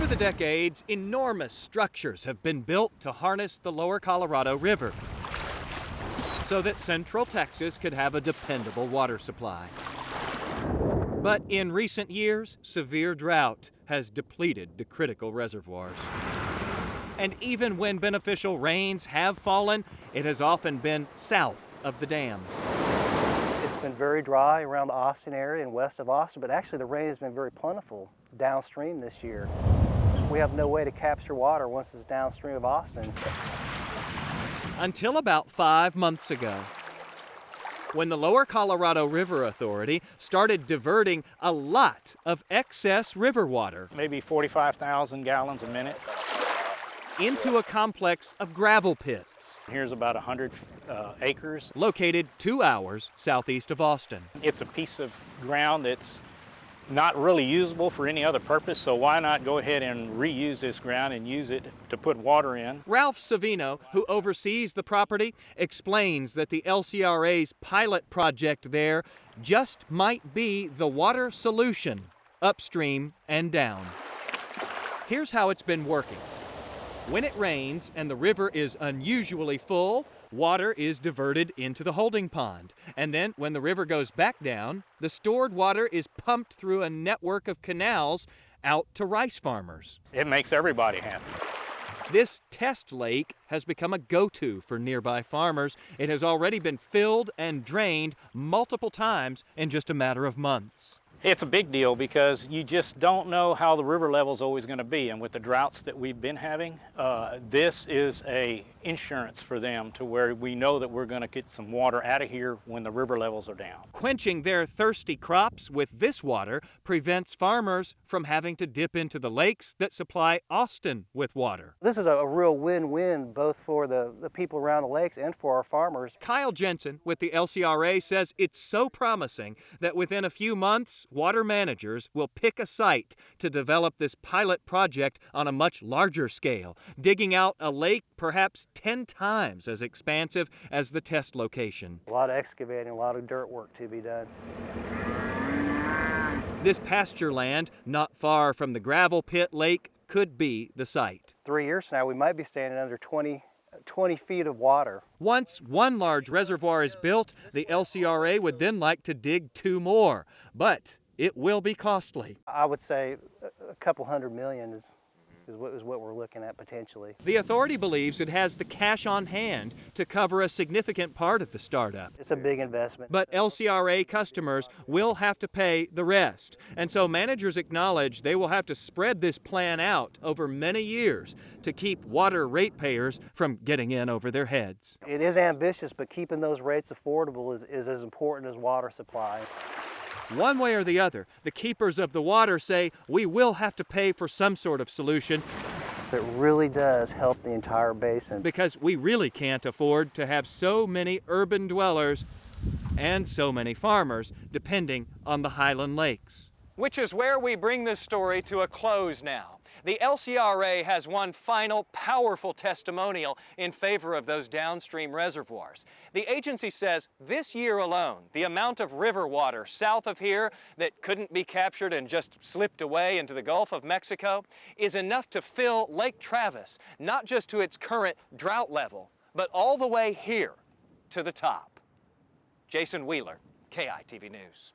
Over the decades, enormous structures have been built to harness the lower Colorado River so that central Texas could have a dependable water supply. But in recent years, severe drought has depleted the critical reservoirs. And even when beneficial rains have fallen, it has often been south of the dams. It's been very dry around the Austin area and west of Austin, but actually the rain has been very plentiful downstream this year. We have no way to capture water once it's downstream of Austin. Until about 5 months ago, when the Lower Colorado River Authority started diverting a lot of excess river water, maybe 45,000 gallons a minute, into a complex of gravel pits. Here's about 100 acres. Located 2 hours southeast of Austin. It's a piece of ground that's not really usable for any other purpose, so why not go ahead and reuse this ground and use it to put water in? Ralph Savino, who oversees the property, explains that the LCRA's pilot project there just might be the water solution upstream and down. Here's how it's been working. When it rains and the river is unusually full, water is diverted into the holding pond. And then when the river goes back down, the stored water is pumped through a network of canals out to rice farmers. It makes everybody happy. This test lake has become a go-to for nearby farmers. It has already been filled and drained multiple times in just a matter of months. It's a big deal because you just don't know how the river level is always going to be, and with the droughts that we've been having, this is a insurance for them to where we know that we're going to get some water out of here when the river levels are down. Quenching their thirsty crops with this water prevents farmers from having to dip into the lakes that supply Austin with water. This is a real win-win both for the people around the lakes and for our farmers. Kyle Jensen with the LCRA says it's so promising that within a few months, water managers will pick a site to develop this pilot project on a much larger scale, digging out a lake perhaps 10 times as expansive as the test location. A lot of excavating, a lot of dirt work to be done. This pasture land, not far from the gravel pit lake, could be the site. 3 years from now, we might be standing under 20 feet of water. Once one large reservoir is built, the LCRA would then like to dig 2 more, but it will be costly. I would say a couple $100 million is what we're looking at potentially. The authority believes it has the cash on hand to cover a significant part of the startup. It's a big investment. But LCRA customers will have to pay the rest. And so managers acknowledge they will have to spread this plan out over many years to keep water ratepayers from getting in over their heads. It is ambitious, but keeping those rates affordable is as important as water supply. One way or the other, the keepers of the water say we will have to pay for some sort of solution. It really does help the entire basin. Because we really can't afford to have so many urban dwellers and so many farmers depending on the Highland Lakes. Which is where we bring this story to a close now. The LCRA has one final powerful testimonial in favor of those downstream reservoirs. The agency says this year alone, the amount of river water south of here that couldn't be captured and just slipped away into the Gulf of Mexico is enough to fill Lake Travis, not just to its current drought level, but all the way here to the top. Jason Wheeler, KITV News.